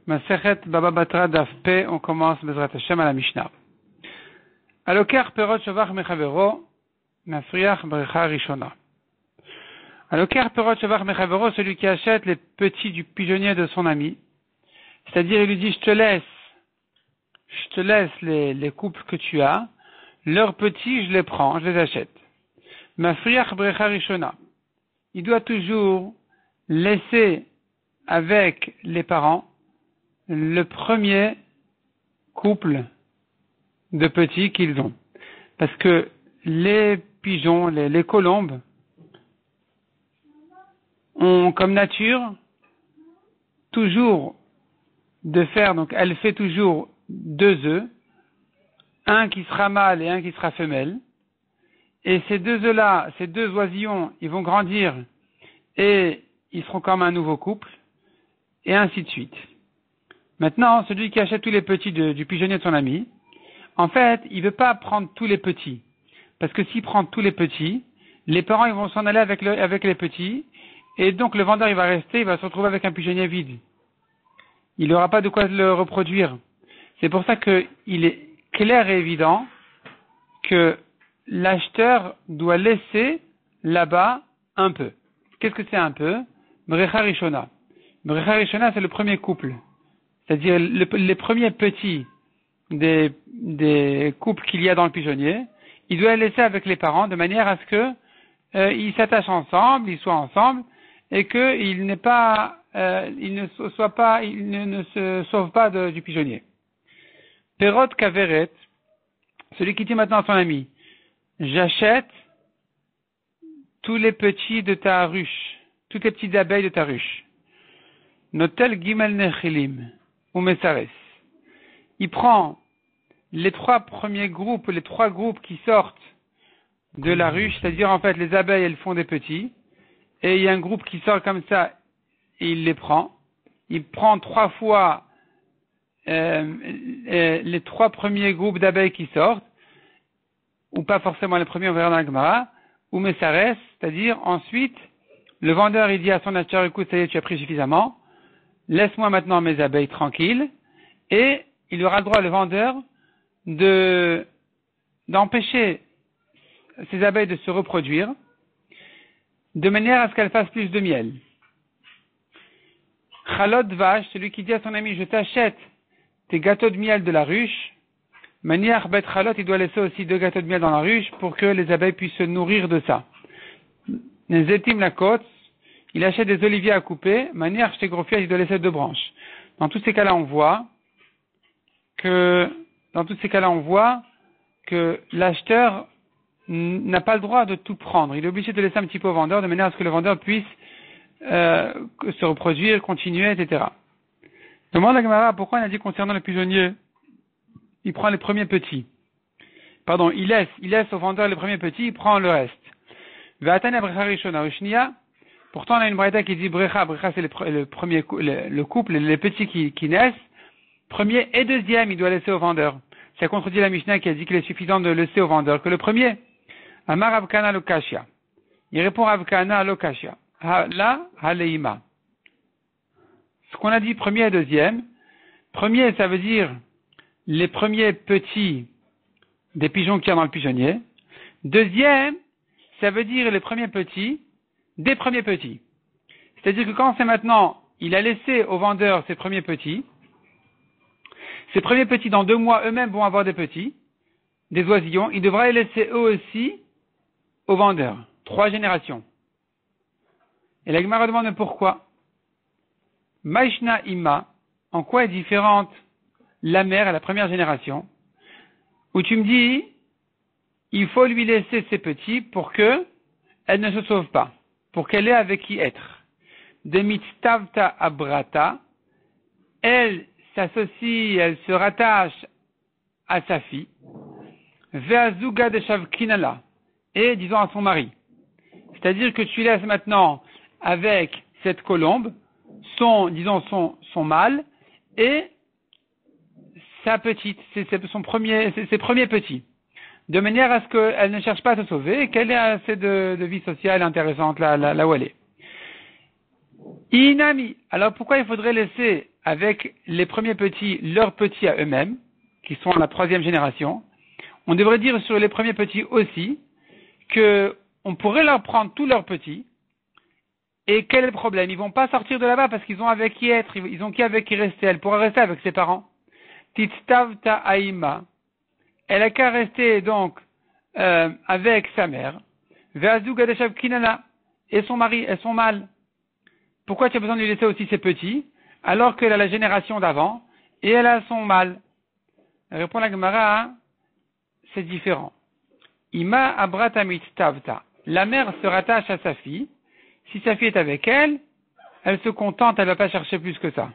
Masechet Baba Batra Daf P, on commence Bezrat Hashem à la Mishnah. Aloker perot shovach mechavero, mafriach brecha rishona. Aloker perot shovach mechavero, celui qui achète les petits du pigeonnier de son ami. C'est-à-dire, il lui dit, je te laisse les couples que tu as, leurs petits, je les prends, je les achète. Mafriach brecha rishona. Il doit toujours laisser avec les parents le premier couple de petits qu'ils ont. Parce que les pigeons, les colombes, ont comme nature toujours de faire, donc elle fait toujours 2 œufs, un qui sera mâle et un qui sera femelle. Et ces 2 œufs-là, ces 2 oisillons, ils vont grandir et ils seront comme un nouveau couple, et ainsi de suite. Maintenant, celui qui achète tous les petits du pigeonnier de son ami, en fait, il ne veut pas prendre tous les petits. Parce que s'il prend tous les petits, les parents ils vont s'en aller avec les petits, et donc le vendeur il va rester, il va se retrouver avec un pigeonnier vide. Il n'aura pas de quoi le reproduire. C'est pour ça qu'il est clair et évident que l'acheteur doit laisser là-bas un peu. Qu'est-ce que c'est un peu? Brecha Rishona. Brecha Rishona, c'est le premier couple. C'est-à-dire les premiers petits des couples qu'il y a dans le pigeonnier, il doit les laisser avec les parents de manière à ce que ils s'attachent ensemble, ils soient ensemble, et qu'ils ne se sauvent pas du pigeonnier. Perot Kaveret, celui qui dit maintenant à son ami, j'achète tous les petits de ta ruche, toutes les petites abeilles de ta ruche. Notel Gimel Nechilim, ou Mesares. Il prend les 3 premiers groupes, les 3 groupes qui sortent de la ruche, c'est-à-dire en fait les abeilles elles font des petits, et il y a un groupe qui sort comme ça, et il les prend. Il prend 3 fois les 3 premiers groupes d'abeilles qui sortent, ou pas forcément les premiers, on verra dans la Gemara, ou Mesares, c'est-à-dire ensuite, le vendeur il dit à son acheteur, écoute, ça y est, tu as pris suffisamment, laisse-moi maintenant mes abeilles tranquilles, et il aura le droit, le vendeur, d'empêcher ces abeilles de se reproduire, de manière à ce qu'elles fassent plus de miel. Chalot vache, celui qui dit à son ami, je t'achète tes gâteaux de miel de la ruche, manière bet chalot, il doit laisser aussi 2 gâteaux de miel dans la ruche pour que les abeilles puissent se nourrir de ça. Nezetim la côte, il achète des oliviers à couper, manière chez Grofia, il doit laisser 2 branches. Dans tous ces cas-là, on voit que l'acheteur n'a pas le droit de tout prendre. Il est obligé de laisser un petit peu au vendeur, de manière à ce que le vendeur puisse se reproduire, continuer, etc. Demande à Gemara pourquoi il a dit concernant le pigeonnier, il prend les premiers petits. Pardon, il laisse au vendeur les premiers petits, il prend le reste. Ve'atana brecha rishona ushniya. Pourtant, on a une braïta qui dit brecha c'est le couple, les petits qui naissent. Premier et deuxième, il doit laisser au vendeur. Ça contredit la Mishnah qui a dit qu'il est suffisant de laisser au vendeur que le premier. Amar Avkana lokashia. Il répond Avkana lokashia. La haleima. Ce qu'on a dit premier et deuxième. Premier, ça veut dire les premiers petits des pigeons qu'il y a dans le pigeonnier. Deuxième, ça veut dire les premiers petits des premiers petits. C'est-à-dire que quand c'est maintenant, il a laissé au vendeur ses premiers petits dans 2 mois eux-mêmes vont avoir des petits, des oisillons, il devra les laisser eux aussi au vendeur. 3 générations. Et la Gemara demande pourquoi. Maishna Ima, en quoi est différente la mère à la première génération, où tu me dis, il faut lui laisser ses petits pour que elle ne se sauve pas, pour qu'elle ait avec qui être. De mitstavta abrata, elle s'associe, elle se rattache à sa fille, ve'azuga de shavkinala, et disons à son mari. C'est-à-dire que tu laisses maintenant avec cette colombe son mâle et sa petite, ses premiers petits, de manière à ce qu'elle ne cherche pas à se sauver et qu'elle ait assez de vie sociale intéressante là où elle est. Inami, alors pourquoi il faudrait laisser avec les premiers petits, leurs petits à eux-mêmes, qui sont la 3e génération, on devrait dire sur les premiers petits aussi, que on pourrait leur prendre tous leurs petits, et quel est le problème? Ils vont pas sortir de là-bas parce qu'ils ont avec qui être, ils ont qui avec qui rester. Elle pourra rester avec ses parents. Titstavta Aïma. Elle a qu'à rester donc avec sa mère. Ve'azug adeshav kinana. Et son mari et son mâle. Pourquoi tu as besoin de lui laisser aussi ses petits, alors qu'elle a la génération d'avant, et elle a son mâle? Répond la Gemara, c'est différent. Ima abrata mitztavta. La mère se rattache à sa fille. Si sa fille est avec elle, elle se contente, elle ne va pas chercher plus que ça.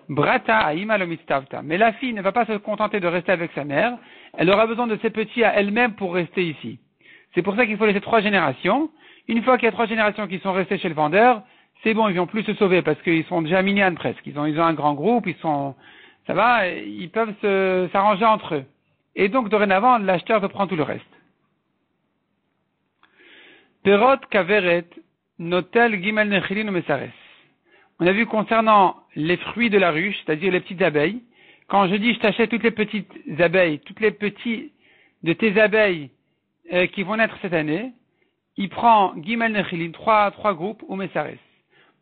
Brata aima lo mitztavta. Mais la fille ne va pas se contenter de rester avec sa mère. Elle aura besoin de ses petits à elle-même pour rester ici. C'est pour ça qu'il faut laisser 3 générations. Une fois qu'il y a 3 générations qui sont restées chez le vendeur, c'est bon, ils vont plus se sauver parce qu'ils sont déjà minyan presque. Ils ont un grand groupe, ça va, ils peuvent s'arranger entre eux. Et donc, dorénavant, l'acheteur peut prendre tout le reste. Perot kaveret notel gimel nechilin mesares. On a vu concernant les fruits de la ruche, c'est-à-dire les petites abeilles, quand je dis je t'achète toutes les petites abeilles, toutes les petits de tes abeilles qui vont naître cette année, il prend gimel nechilin, 3 groupes, ou mesares.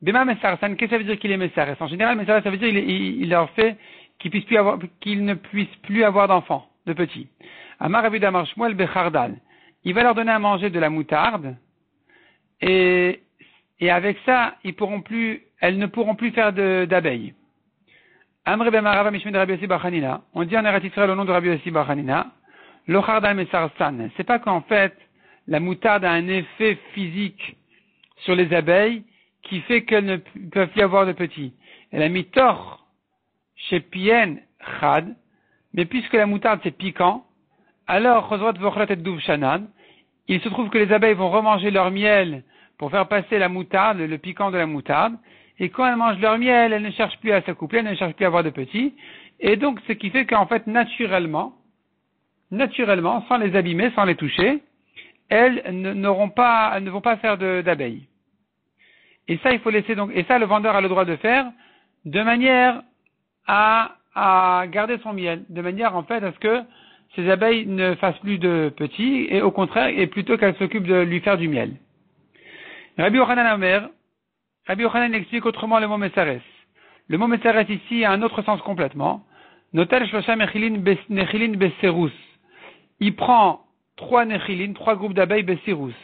Bema mesares, qu'est-ce que ça veut dire qu'il est mesares? En général, mesares, ça veut dire il leur fait qu'ils ne puissent plus avoir d'enfants, de petits. Amar Rabbi Damar Shmuel bechardal. Il va leur donner à manger de la moutarde, et avec ça, elles ne pourront plus faire d'abeilles. Amr ben Marava Mishmed Rabbi Yossi bar Hanina. On dit en Eretz Yisraël au nom de Rabbi Yossi bar Hanina, lo chardal mesarsan. C'est pas qu'en fait, la moutarde a un effet physique sur les abeilles qui fait qu'elles ne peuvent plus avoir de petits. Elle a mis tort chez Pien Chad, mais puisque la moutarde c'est piquant, alors Chosrot Vochlat et Douv Shanan, il se trouve que les abeilles vont remanger leur miel pour faire passer la moutarde, le piquant de la moutarde, et quand elles mangent leur miel, elles ne cherchent plus à s'accoupler, elles ne cherchent plus à avoir de petits, et donc ce qui fait qu'en fait naturellement, sans les abîmer, sans les toucher, elles ne vont pas faire d'abeilles. Et ça, il faut laisser donc, et ça, le vendeur a le droit de faire de manière à garder son miel, de manière en fait à ce que ces abeilles ne fassent plus de petits, et au contraire, et plutôt qu'elles s'occupent de lui faire du miel. Rabbi Yochanan explique autrement le mot mesares. Le mot mesares ici a un autre sens complètement. Notel shlosha nechilin beserus. Il prend 3 nechilin, 3 groupes d'abeilles beserus.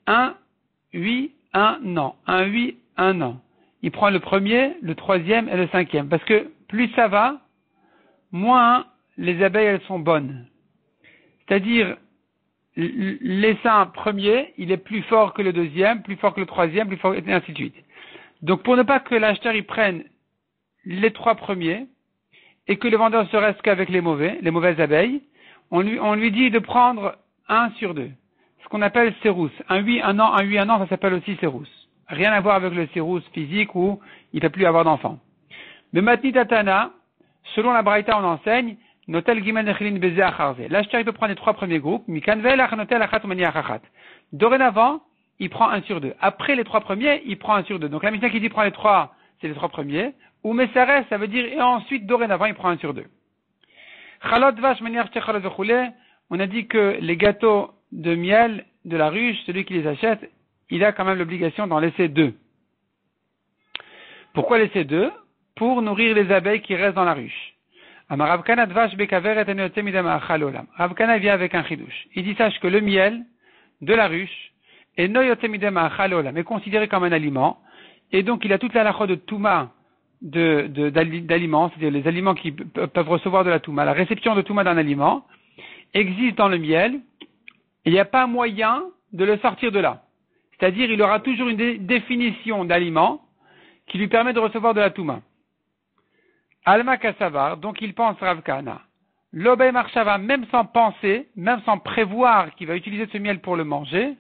1, 8, 1 an. 1, 8, 1 an. Il prend le premier, le 3e et le 5e. Parce que plus ça va, moins les abeilles elles sont bonnes. C'est-à-dire, l'essaim premier, il est plus fort que le 2e, plus fort que le 3e, plus fort, et ainsi de suite. Donc pour ne pas que l'acheteur y prenne les 3 premiers, et que le vendeur se reste qu'avec les mauvaises abeilles, on lui dit de prendre 1 sur 2. Ce qu'on appelle serous. Un 8, 1 an, un 8, 1 an, ça s'appelle aussi serous. Rien à voir avec le serous physique où il ne peut plus avoir d'enfants. Le matni tatana, selon la braïta, on enseigne, notel gimel nechilin beze acharze. L'acheteur, il peut prendre les 3 premiers groupes, mikanvel achanotel achat mani achachat. Dorénavant, il prend 1 sur 2. Après les 3 premiers, il prend 1 sur 2. Donc la Mishnah qui dit prend les 3, c'est les 3 premiers. Ou mesares, ça veut dire, et ensuite, dorénavant, il prend 1 sur 2. Chalot vache manière chalot vechule, on a dit que les gâteaux de miel de la ruche, celui qui les achète, il a quand même l'obligation d'en laisser 2. Pourquoi laisser 2? Pour nourrir les abeilles qui restent dans la ruche. Rav Kana vient avec un chidouche. Il dit sache que le miel de la ruche est considéré comme un aliment, et donc il a toute la halakha de touma d'aliments, c'est-à-dire les aliments qui peuvent recevoir de la touma. La réception de touma d'un aliment existe dans le miel, il n'y a pas moyen de le sortir de là. C'est-à-dire il aura toujours une définition d'aliment qui lui permet de recevoir de la touma. Alma Kassavar, donc il pense Rav Kana. L'obé marchava, même sans penser, même sans prévoir qu'il va utiliser ce miel pour le manger,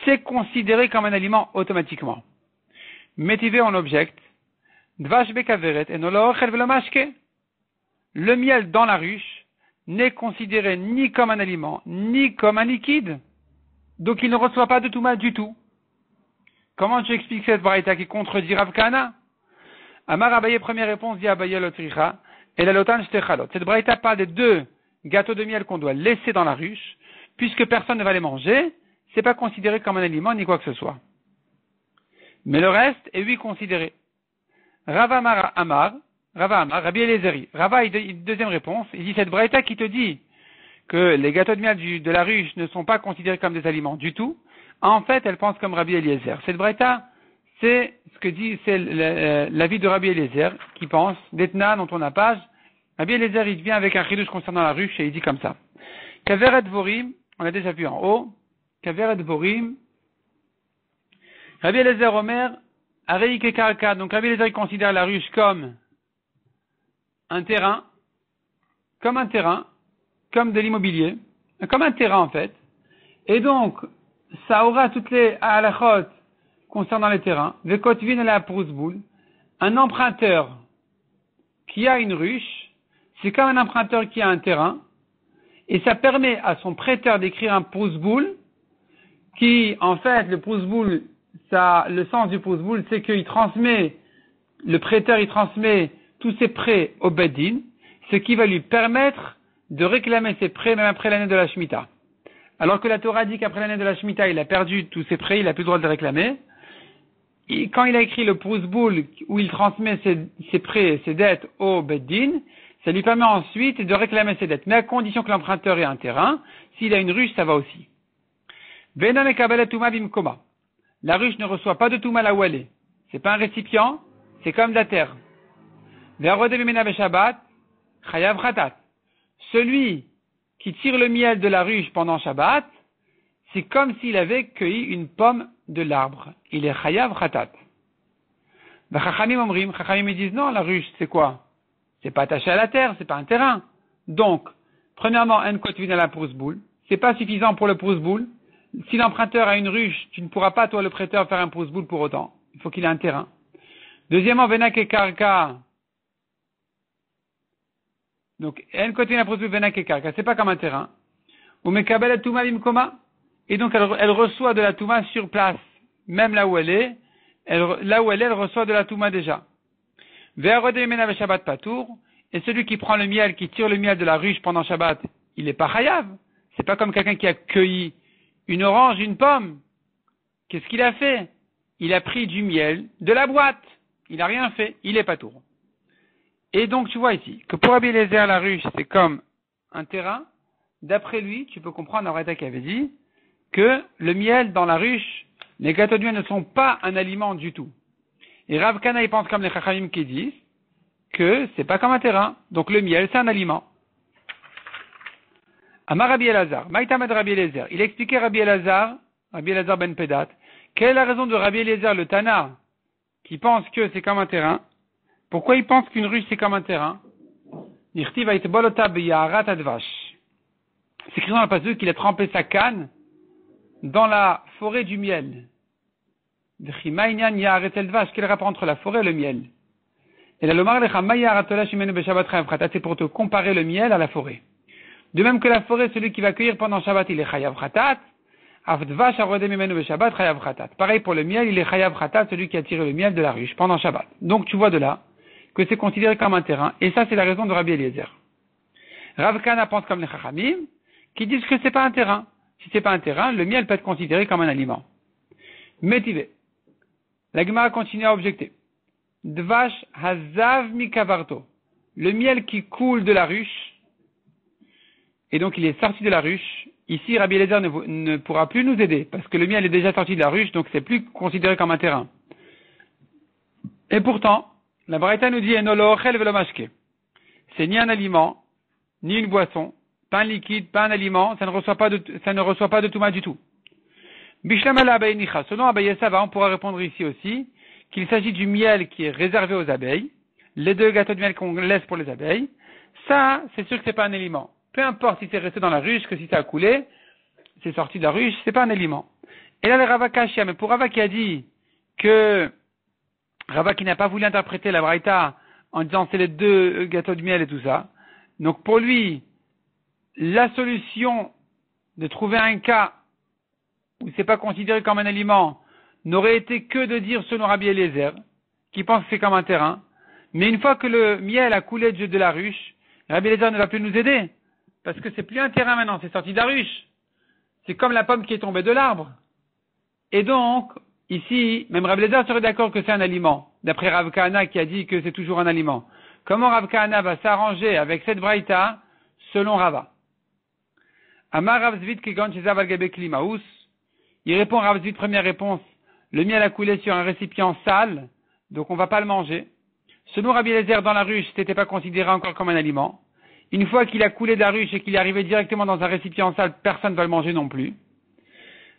c'est considéré comme un aliment automatiquement. Métivé en objecte, Dvash bekaveret et nolochel velomashke. Le miel dans la ruche n'est considéré ni comme un aliment, ni comme un liquide. Donc il ne reçoit pas de touma du tout. Comment tu expliques cette braïta qui contredit Rav Kana? Amar Abaye, première réponse, dit Abaye Lotricha, et la Lotan Shtechalot. Cette braïta parle des 2 gâteaux de miel qu'on doit laisser dans la ruche, puisque personne ne va les manger, c'est pas considéré comme un aliment ni quoi que ce soit. Mais le reste est oui considéré. Rava Amar, Rabbi Elezeri. Rava, deuxième réponse, il dit cette braïta qui te dit que les gâteaux de miel de la ruche ne sont pas considérés comme des aliments du tout, en fait, elle pense comme Rabbi Eliezer. Cette braïta, c'est ce que dit, c'est l'avis de Rabbi Eliezer, qui pense, d'Etna, dont on a page. Rabbi Eliezer, il vient avec un chidouche concernant la ruche et il dit comme ça. Kaveret Vorim, on a déjà vu en haut, Kaveret Vorim, Rabbi Eliezer Omer, Areike Karka, donc Rabbi Eliezer considère la ruche comme un terrain, comme de l'immobilier, comme un terrain en fait. Et donc, ça aura toutes les halachot concernant les terrains. Vekotvin et la prousboul. Un emprunteur qui a une ruche, c'est comme un emprunteur qui a un terrain, et ça permet à son prêteur d'écrire un prousboul, qui, en fait, le prousboul, le sens du prousboul, c'est qu'il transmet, le prêteur, il transmet tous ses prêts au Beddin, ce qui va lui permettre de réclamer ses prêts même après l'année de la Shemitah. Alors que la Torah dit qu'après l'année de la Shemitah, il a perdu tous ses prêts, il n'a plus le droit de les réclamer. Et quand il a écrit le prousboul où il transmet ses prêts et ses dettes au Beddin, ça lui permet ensuite de réclamer ses dettes. Mais à condition que l'emprunteur ait un terrain, s'il a une ruche, ça va aussi. Vena mekabel touma bimkoma. La ruche ne reçoit pas de touma là où elle est. C'est pas un récipient, c'est comme de la terre. Ve'arode bimena beshabbat, chayav khatat. Celui qui tire le miel de la ruche pendant Shabbat, c'est comme s'il avait cueilli une pomme de l'arbre. Il est chayav khatat. Chachamim omrim, Chachamim me disent non, la ruche c'est quoi? C'est pas attaché à la terre, c'est pas un terrain. Donc, premièrement, un kotvin à la prousboul, c'est pas suffisant pour le prousboul. Si l'emprunteur a une ruche, tu ne pourras pas, toi le prêteur, faire un prousboul pour autant. Il faut qu'il ait un terrain. Deuxièmement, venak et karka. Donc, en côté la prousboul venak et karka, c'est pas comme un terrain. Ou mekabel touma bimkoma. Et donc, elle reçoit de la touma sur place. Même là où elle est, elle reçoit de la touma déjà. Ve'arode mena Shabbat patour. Et celui qui prend le miel, qui tire le miel de la ruche pendant Shabbat, il est pas chayav. C'est pas comme quelqu'un qui a cueilli une orange, une pomme. Qu'est-ce qu'il a fait? Il a pris du miel de la boîte. Il n'a rien fait. Il est patour. Et donc, tu vois ici, que pour Rabbi Eliezer, la ruche, c'est comme un terrain. D'après lui, tu peux comprendre, Avreta qui avait dit, que le miel dans la ruche, les gâteaux de miel ne sont pas un aliment du tout. Et Rav Kana, il pense comme les Chachamim qui disent, que c'est pas comme un terrain. Donc le miel, c'est un aliment. Amar Rabbi Elazar, Maïtamad Rabbi Eliezer. Il a expliqué Rabbi Elazar ben Pedat, quelle est la raison de Rabbi Eliezer, le Tana, qui pense que c'est comme un terrain. Pourquoi il pense qu'une ruche c'est comme un terrain? C'est écrit dans la passage qu'il a trempé sa canne dans la forêt du miel. Quel rapport entre la forêt et le miel? Et la lomar c'est pour te comparer le miel à la forêt. De même que la forêt, celui qui va cueillir pendant Shabbat, il est chayav khatat. Pareil pour le miel, il est chayav khatat, celui qui a tiré le miel de la ruche pendant Shabbat. Donc tu vois de là que c'est considéré comme un terrain, et ça c'est la raison de Rabbi Eliezer. Rav Kana pense comme les Chachamim, qui disent que c'est pas un terrain. Si c'est pas un terrain, le miel peut être considéré comme un aliment. Métivé. La Gemara continue à objecter. Dvash hazav mikavarto. Le miel qui coule de la ruche, et donc il est sorti de la ruche. Ici, Rabbi Eliezer ne pourra plus nous aider, parce que le miel est déjà sorti de la ruche, donc c'est plus considéré comme un terrain. Et pourtant, la Braïta nous dit enolo ochel velo mashke. C'est ni un aliment, ni une boisson, pas un liquide, pas un aliment, ça ne reçoit pas de touma du tout. Bishlam ala abaye nicha. Selon Abaye Sava, on pourra répondre ici aussi qu'il s'agit du miel qui est réservé aux abeilles, les 2 gâteaux de miel qu'on laisse pour les abeilles. Ça, c'est sûr que c'est pas un aliment. Peu importe si c'est resté dans la ruche, que si ça a coulé, c'est sorti de la ruche, c'est pas un aliment. Et là, le Rava Kashia, mais pour Rava qui a dit que Rava qui n'a pas voulu interpréter la Braïta en disant c'est les 2 gâteaux de miel et tout ça. Donc pour lui, la solution de trouver un cas où c'est pas considéré comme un aliment n'aurait été que de dire selon Rabbi Eliezer, qui pense que c'est comme un terrain. Mais une fois que le miel a coulé de la ruche, Rabbi Eliezer ne va plus nous aider. Parce que c'est plus un terrain maintenant, c'est sorti de la ruche. C'est comme la pomme qui est tombée de l'arbre. Et donc, ici, même Rabbi Eliezer serait d'accord que c'est un aliment, d'après Rav Kahana qui a dit que c'est toujours un aliment. Comment Rav Kahana va s'arranger avec cette braïta, selon Rava? Amar Rav Zvid Kegon Shezav al-Gabe Klimaus. Il répond Rav Zvid, première réponse, le miel a coulé sur un récipient sale, donc on ne va pas le manger. Selon Rabbi Eliezer, dans la ruche, ce n'était pas considéré encore comme un aliment. Une fois qu'il a coulé de la ruche et qu'il est arrivé directement dans un récipient sale, personne ne va le manger non plus.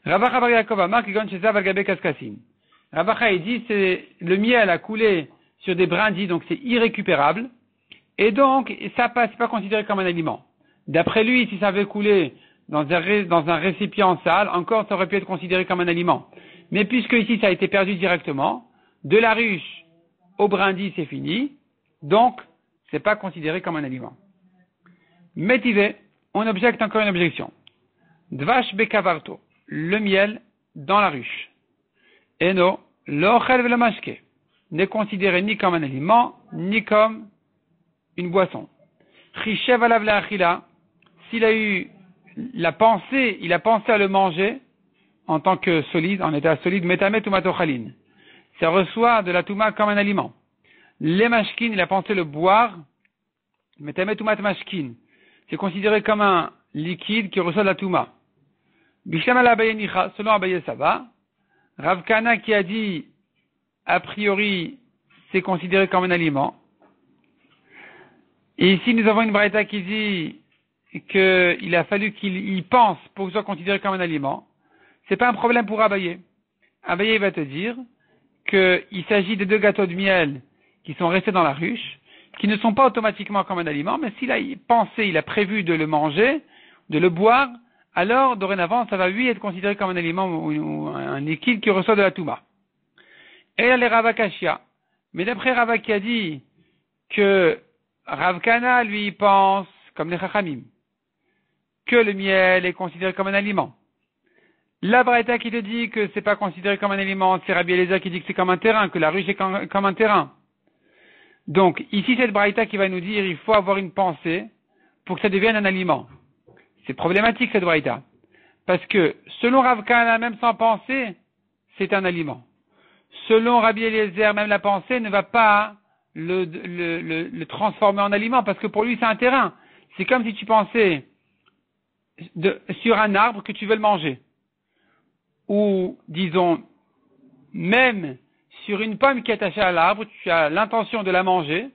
Ravacha bar Yaakov Amar Kegon Shezav al-Gabe Kaskasim. Ravacha, il dit, c'est, le miel a coulé sur des brindilles, donc c'est irrécupérable. Et donc, ça c'est pas considéré comme un aliment. D'après lui, si ça avait coulé dans un récipient sale, encore ça aurait pu être considéré comme un aliment. Mais puisque ici ça a été perdu directement, de la ruche au brindis c'est fini, donc c'est pas considéré comme un aliment. Métivé, on objecte encore une objection. Dvash bekavarto, le miel dans la ruche. Eno, l'ochel velamashke, n'est considéré ni comme un aliment, ni comme une boisson. Rishev alav le'achila, s'il a eu il a pensé à le manger en tant que solide, en état solide, metamet ou matochalin. Ça reçoit de la touma comme un aliment. Les mashkin, il a pensé le boire, metamet ou matmashkin. C'est considéré comme un liquide qui reçoit de la touma. Bishlam al Abaye nicha, selon Abaye ça va. Rav Kahana qui a dit, a priori, c'est considéré comme un aliment. Et ici, nous avons une braïta qui dit qu'il a fallu qu'il y pense pour que ce soit considéré comme un aliment. C'est pas un problème pour Abaye. Abaye va te dire qu'il s'agit de 2 gâteaux de miel qui sont restés dans la ruche, qui ne sont pas automatiquement comme un aliment, mais s'il a pensé, il a prévu de le manger, de le boire, alors dorénavant, ça va lui être considéré comme un aliment ou un liquide qui reçoit de la touma. Et là, les Ravakashia. Mais d'après Rava qui a dit que Rav Kahana, lui, pense, comme les Chachamim, que le miel est considéré comme un aliment. La braïta qui te dit que c'est pas considéré comme un aliment, c'est Rabbi Eliezer qui dit que c'est comme un terrain, que la ruche est comme un terrain. Donc, ici, cette braïta qui va nous dire, il faut avoir une pensée pour que ça devienne un aliment. C'est problématique, cette braïta. Parce que, selon Rav Kahana, même sans penser, c'est un aliment. Selon Rabbi Eliezer, même la pensée ne va pas le transformer en aliment, parce que pour lui, c'est un terrain. C'est comme si tu pensais sur un arbre que tu veux le manger. Ou, disons, même sur une pomme qui est attachée à l'arbre, tu as l'intention de la manger,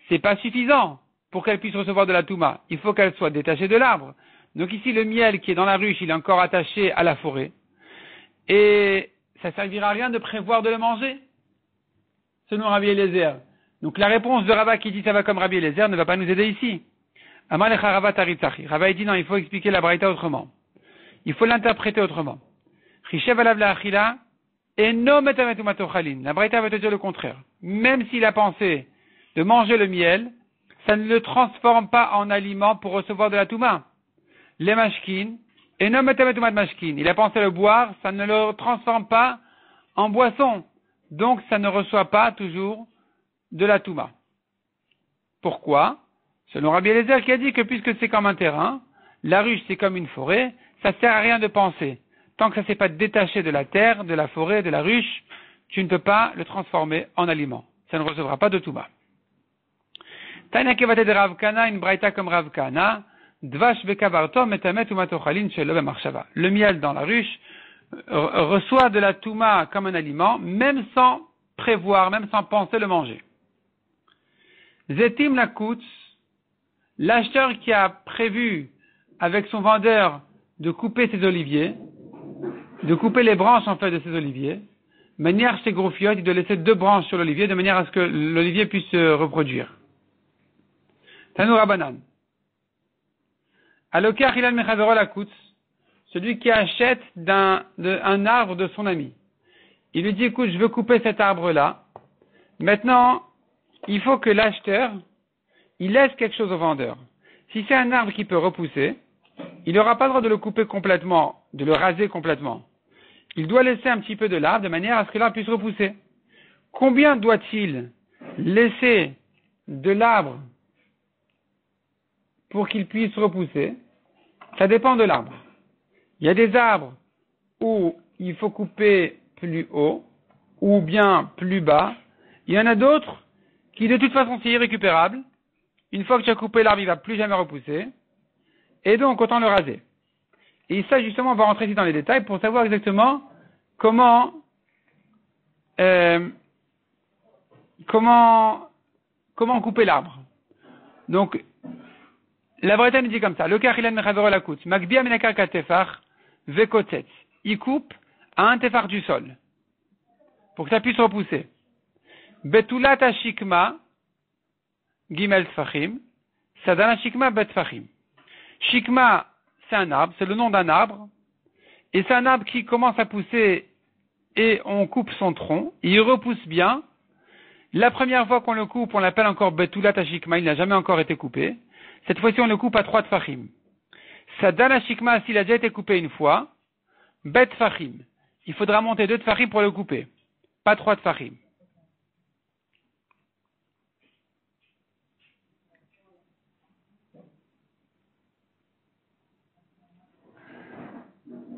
c'est pas suffisant pour qu'elle puisse recevoir de la touma. Il faut qu'elle soit détachée de l'arbre. Donc ici, le miel qui est dans la ruche, il est encore attaché à la forêt. Et ça servira à rien de prévoir de le manger, selon Rabbi Eliezer. Donc la réponse de Rava qui dit ça va comme Rabbi Eliezer ne va pas nous aider ici. Amalecha Rava taritzachi. Rava dit non, il faut expliquer la braïta autrement. Il faut l'interpréter autrement. Rishev alav le'achila, eno metamet ou matochalin. La braïta va te dire le contraire. Même s'il a pensé de manger le miel, ça ne le transforme pas en aliment pour recevoir de la touma. Les mashkin, eno metamet ou matmashkin. Il a pensé le boire, ça ne le transforme pas en boisson. Donc ça ne reçoit pas toujours de la touma. Pourquoi? Selon Rabbi Eliezer qui a dit que puisque c'est comme un terrain, la ruche c'est comme une forêt, ça sert à rien de penser. Tant que ça ne s'est pas détaché de la terre, de la forêt, de la ruche, tu ne peux pas le transformer en aliment. Ça ne recevra pas de touma. Tanya Kevate de Rav Kahana, une braïta comme Rav Kahana, Dvash bekavarto metamet ou matochalin shelo b'marshava. Le miel dans la ruche reçoit de la touma comme un aliment, même sans prévoir, même sans penser le manger. Zetim Lakutz, l'acheteur qui a prévu avec son vendeur de couper ses oliviers, de couper les branches en fait de ses oliviers, manière chez Grofiot, il doit laisser 2 branches sur l'olivier de manière à ce que l'olivier puisse se reproduire. Tanou Rabanan. Alokar Hilal Mechavero Lakutz, celui qui achète un arbre de son ami. Il lui dit, écoute, je veux couper cet arbre-là. Maintenant, il faut que l'acheteur, il laisse quelque chose au vendeur. Si c'est un arbre qui peut repousser, il n'aura pas le droit de le couper complètement, de le raser complètement. Il doit laisser un petit peu de l'arbre de manière à ce que l'arbre puisse repousser. Combien doit-il laisser de l'arbre pour qu'il puisse repousser, ça dépend de l'arbre. Il y a des arbres où il faut couper plus haut ou bien plus bas. Il y en a d'autres qui de toute façon c'est irrécupérable. Une fois que tu as coupé l'arbre, il ne va plus jamais repousser. Et donc autant le raser. Et ça justement, on va rentrer ici dans les détails pour savoir exactement comment couper l'arbre. Donc, la Braïta nous dit comme ça. Le karilan mechavero lakut. Magbia menakar katefar vekotetz. Il coupe à un tefar du sol. Pour que ça puisse repousser. Betulat ashikma gimel tfachim. Sadana shikma bet tfachim. Shikma, c'est un arbre, c'est le nom d'un arbre. Et c'est un arbre qui commence à pousser et on coupe son tronc. Il repousse bien. La première fois qu'on le coupe, on l'appelle encore betulat ashikma. Il n'a jamais encore été coupé. Cette fois-ci, on le coupe à 3 tfachim. Sadana shikma, s'il a déjà été coupé une fois, bet tfachim. Il faudra monter 2 tfachim pour le couper. Pas 3 tfachim.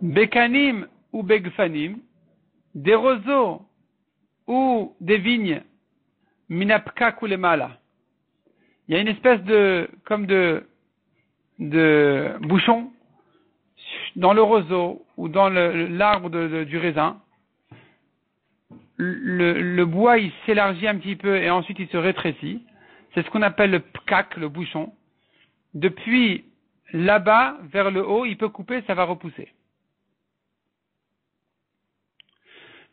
Bekanim ou begfanim, des roseaux ou des vignes, minapka kulemala. Il y a une espèce de bouchon dans le roseau ou dans l'arbre du raisin. Le bois, il s'élargit un petit peu et ensuite il se rétrécit. C'est ce qu'on appelle le pkak, le bouchon. Depuis là-bas, vers le haut, il peut couper, ça va repousser.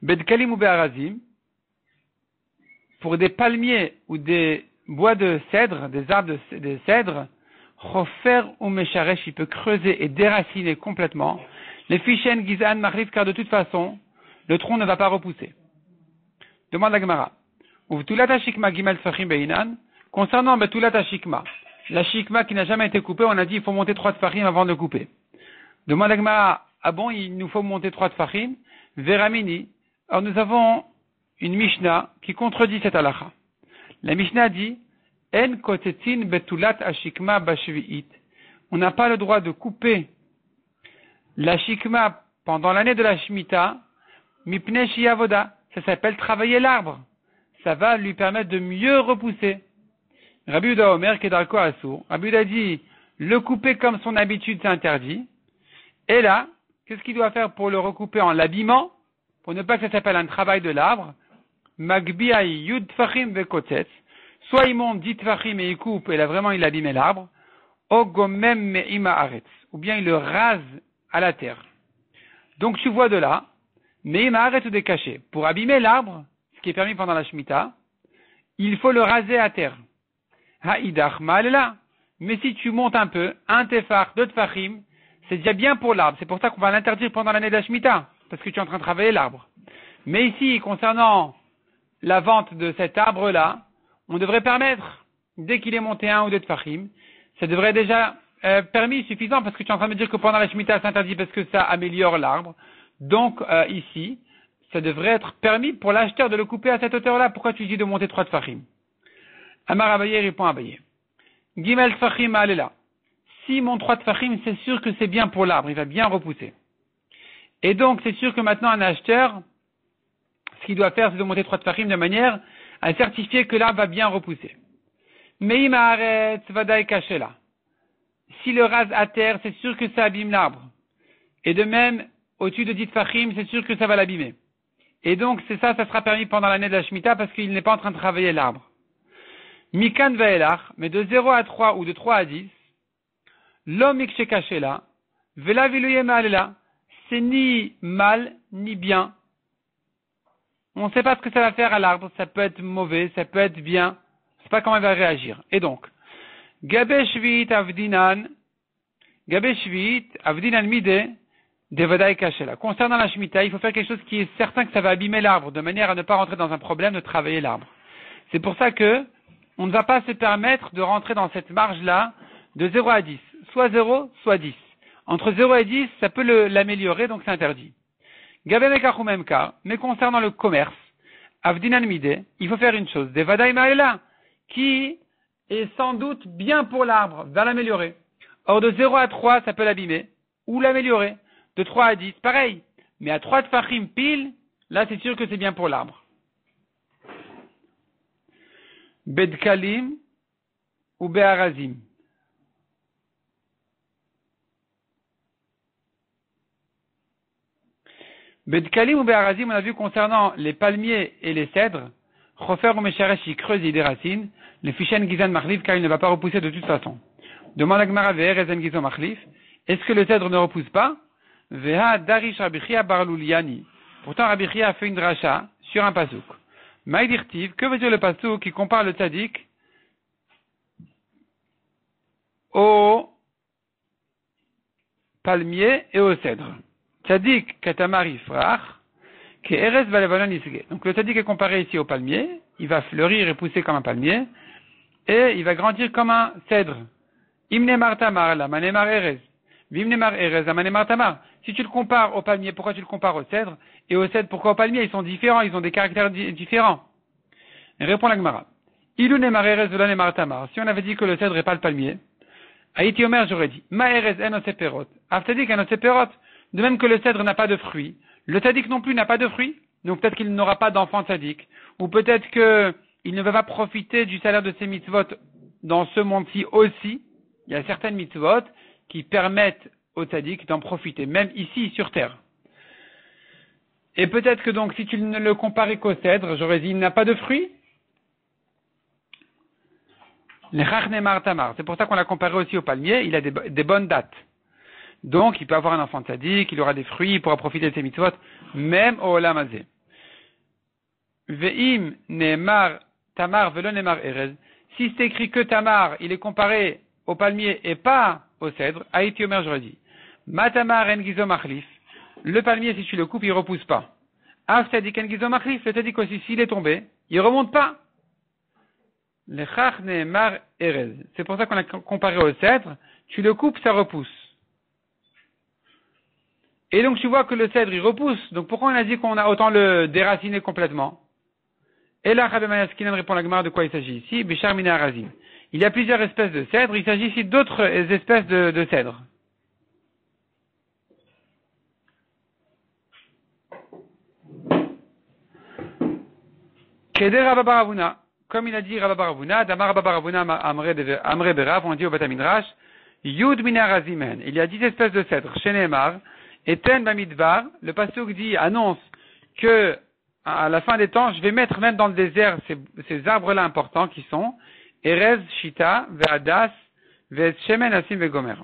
Bedkalim ou be'arazim, pour des palmiers ou des bois de cèdre, des arbres de cèdre, chofer ou mesharesh, il peut creuser et déraciner complètement. Les fichen gizan marif, car de toute façon, le tronc ne va pas repousser. Demande la Gemara. Uvtulat hashikma gimel tfachim beinan, concernant betulat hashikma, la shikma qui n'a jamais été coupée, on a dit il faut monter 3 tfachim avant de le couper. Demande la Gemara, ah bon, il nous faut monter 3 tfachim? Veramini. Alors nous avons une Mishnah qui contredit cette halakha. La Mishnah dit En kotetin betulat ashikma bashvi'it. On n'a pas le droit de couper la shikma pendant l'année de la Shemitah, mipnei sheyavoda. Ça s'appelle travailler l'arbre. Ça va lui permettre de mieux repousser. Rabbi Yehuda Omer kedarko asur. Rabbi Yehuda dit le couper comme son habitude c'est interdit. Et là, qu'est-ce qu'il doit faire pour le recouper en l'abîmant? Pour ne pas que ça s'appelle un travail de l'arbre, Magbiai yud tfachim vekotetz, soit il monte 10 tfachim et il coupe, et là vraiment il abîme l'arbre, ogomem me'ima aretz, ou bien il le rase à la terre. Donc tu vois de là, me'ima aretz ou des cachets. Pour abîmer l'arbre, ce qui est permis pendant la Shemitah, il faut le raser à terre. Ha'idach ma'alela. Mais si tu montes un peu, un tefar, 2 tfachim, c'est déjà bien pour l'arbre. C'est pour ça qu'on va l'interdire pendant l'année de la Shemitah, parce que tu es en train de travailler l'arbre. Mais ici, concernant la vente de cet arbre-là, on devrait permettre, dès qu'il est monté 1 ou 2 tfachim, ça devrait déjà permis suffisant, parce que tu es en train de me dire que pendant la Shemitah, c'est interdit parce que ça améliore l'arbre. Donc, ici, ça devrait être permis pour l'acheteur de le couper à cette hauteur-là. Pourquoi tu dis de monter 3 tfachim? Amar Abaye répond Abaye. Gimel tfachim alela. Si mon 3 tfachim, c'est sûr que c'est bien pour l'arbre, il va bien repousser. Et donc, c'est sûr que maintenant, un acheteur, ce qu'il doit faire, c'est de monter 3 tfachim de manière à certifier que l'arbre va bien repousser. Mais il m'arrête, vadaï caché là. Si le rase à terre, c'est sûr que ça abîme l'arbre. Et de même, au-dessus de 10 tfachim, c'est sûr que ça va l'abîmer. Et donc, c'est ça, ça sera permis pendant l'année de la Shemitah parce qu'il n'est pas en train de travailler l'arbre. Mikan vaelach, mais de 0 à 3 ou de 3 à 10, l'homme ikche caché là, vela vilouye ma'alela, c'est ni mal, ni bien. On ne sait pas ce que ça va faire à l'arbre, ça peut être mauvais, ça peut être bien, on ne sait pas comment il va réagir. Et donc, Gabe Shvit Avdinan Mide, Devadaï Kachela. Concernant la Shemitah, il faut faire quelque chose qui est certain que ça va abîmer l'arbre, de manière à ne pas rentrer dans un problème de travailler l'arbre. C'est pour ça que on ne va pas se permettre de rentrer dans cette marge-là de 0 à 10. Soit 0, soit 10. Entre 0 et 10, ça peut l'améliorer, donc c'est interdit. Gabe Mekachou Memka, mais concernant le commerce, Avdinan Mide, il faut faire une chose, des Vadaï Maïla, qui est sans doute bien pour l'arbre, va l'améliorer. Or, de 0 à 3, ça peut l'abîmer, ou l'améliorer. De 3 à 10, pareil. Mais à 3 tfachim pile, là, c'est sûr que c'est bien pour l'arbre. Bedkalim ou Be'arazim. Bedkalim ou Be'arazim, on a vu concernant les palmiers et les cèdres, Chofer ou Mesharesh, il creuse des racines, le Fishen Gizan Machlif, car il ne va pas repousser de toute façon. Demande à Gemara Ve'erezen Gizan Machlif, est-ce que le cèdre ne repousse pas? Veha Darish Rabichia Barlouliani. Pourtant, Rabichia a fait une dracha sur un pasouk. Maïdirtiv, que veut dire le pasouk qui compare le tzaddik au palmier et au cèdre? Tzaddik katamar ifrach, que eres valevanan isge. Donc le tzaddik est comparé ici au palmier, il va fleurir et pousser comme un palmier, et il va grandir comme un cèdre. Imne martamar la manemar erez. Vimnemar erez la manemar tamar. Si tu le compares au palmier, pourquoi tu le compares au cèdre? Et au cèdre, pourquoi au palmier? Ils sont différents, ils ont des caractères différents. Et répond la Gemara. Ilu nemar erez vela nemar tamar. Si on avait dit que le cèdre n'est pas le palmier, Haïti Omer, j'aurais dit, ma erez en oseperot. Aftadik en oseperot. De même que le cèdre n'a pas de fruits, le tzaddik non plus n'a pas de fruits, donc peut-être qu'il n'aura pas d'enfant tzaddik, ou peut-être qu'il ne va pas profiter du salaire de ses mitzvot dans ce monde-ci aussi. Il y a certaines mitzvot qui permettent au tzaddik d'en profiter, même ici sur terre. Et peut-être que donc si tu ne le comparais qu'au cèdre, j'aurais dit il n'a pas de fruits. C'est pour ça qu'on l'a comparé aussi au palmier, il a des bonnes dates. Donc, il peut avoir un enfant tzaddik, il aura des fruits, il pourra profiter de ses mitzvot, même au olam hazé. Ve'im ne'mar tamar velo ne'mar erez. Si c'est écrit que tamar, il est comparé au palmier et pas au cèdre, Haïti Omer, j'aurais dit. Matamar en gizo machlif. Le palmier, si tu le coupes, il repousse pas. Av tzaddik en gizo machlif. Le tzaddik aussi, s'il est tombé, il remonte pas. Lechach ne'mar erez. C'est pour ça qu'on a comparé au cèdre. Tu le coupes, ça repousse. Et donc tu vois que le cèdre il repousse. Donc pourquoi on a dit qu'on a autant le déraciné complètement? Et là, Rabbemayaskinan répond la Gemara de quoi il s'agit ici. Bishar mina arazim. Il y a plusieurs espèces de cèdres. Il s'agit ici d'autres espèces de cèdres. Keder Rabba Baravuna. Comme il a dit Rabba Baravuna, Damar Rabba Baravuna Amre Berav, on dit au Batamidrash, Yud mina arazim. Il y a 10 espèces de cèdres. Shenemar. Et Ten Bamidbar, le pasuk dit, annonce que à la fin des temps, je vais mettre même dans le désert ces arbres-là importants qui sont Erez, Shita, Ve'adas, Ve'et Shemen, Asim, Ve'gomer.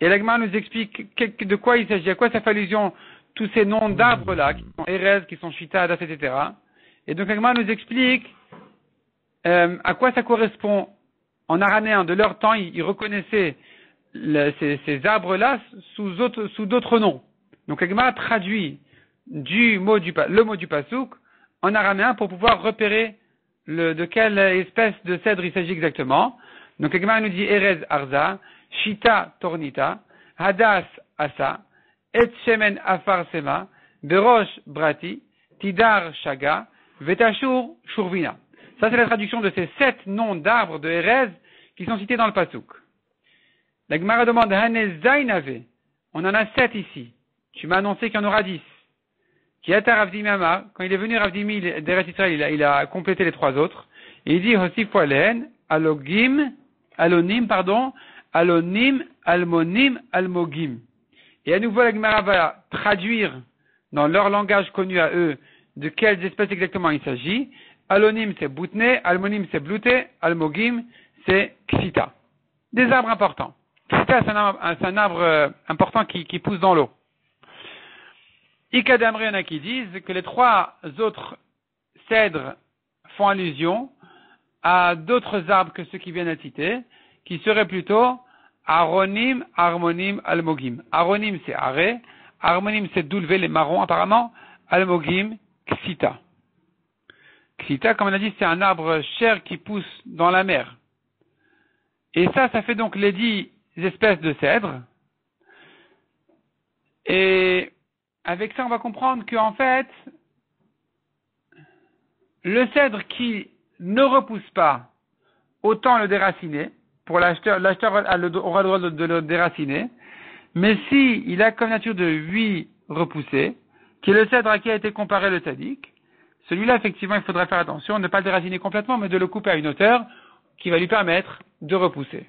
Et l'Agma nous explique de quoi il s'agit, à quoi ça fait allusion, tous ces noms d'arbres-là, qui sont Erez, qui sont Shita, Adas, etc. Et donc l'Agma nous explique à quoi ça correspond. En araméen, de leur temps, ils reconnaissaient ces arbres-là sous d'autres noms. Donc, Agma traduit le mot du pasouk en araméen pour pouvoir repérer de quelle espèce de cèdre il s'agit exactement. Donc, Agma nous dit Erez Arza, Shita Tornita, Hadas Asa, Et Shemen Afar Sema, Berosh Brati, Tidar Shaga, Vetashur Shurvina. Ça, c'est la traduction de ces 7 noms d'arbres de Erez qui sont cités dans le pasouk. La Gemara demande, Hanezainave, on en a 7 ici. Tu m'as annoncé qu'il y en aura 10. Qui est à Ravdimi Amar, quand il est venu Ravdimi d'Eretz Israël, il a complété les 3 autres. Et il dit, Hosif Walen, Alonim, Almonim, Almogim. Et à nouveau, la Gemara va traduire dans leur langage connu à eux de quelles espèces exactement il s'agit. Alonim, c'est Boutne, Almonim, c'est Blouté, Almogim, c'est Ksita. Des arbres importants. Ksita, c'est un arbre important qui pousse dans l'eau. Ikadamri, il y en a qui disent que les 3 autres cèdres font allusion à d'autres arbres que ceux qui viennent à citer, qui seraient plutôt Aronim, Harmonim, Almogim. Aronim, c'est Aré. Harmonim, c'est Doulvé, les marrons apparemment. Almogim, Ksita. Ksita, comme on a dit, c'est un arbre cher qui pousse dans la mer. Et ça fait donc les 10 espèces de cèdres. Et avec ça, on va comprendre qu'en fait, le cèdre qui ne repousse pas, autant le déraciner. Pour l'acheteur aura le droit de le déraciner. Mais si il a comme nature de 8 repoussés, qui est le cèdre à qui a été comparé le tzaddik, celui-là, effectivement, il faudra faire attention, ne pas le déraciner complètement, mais de le couper à une hauteur qui va lui permettre de repousser.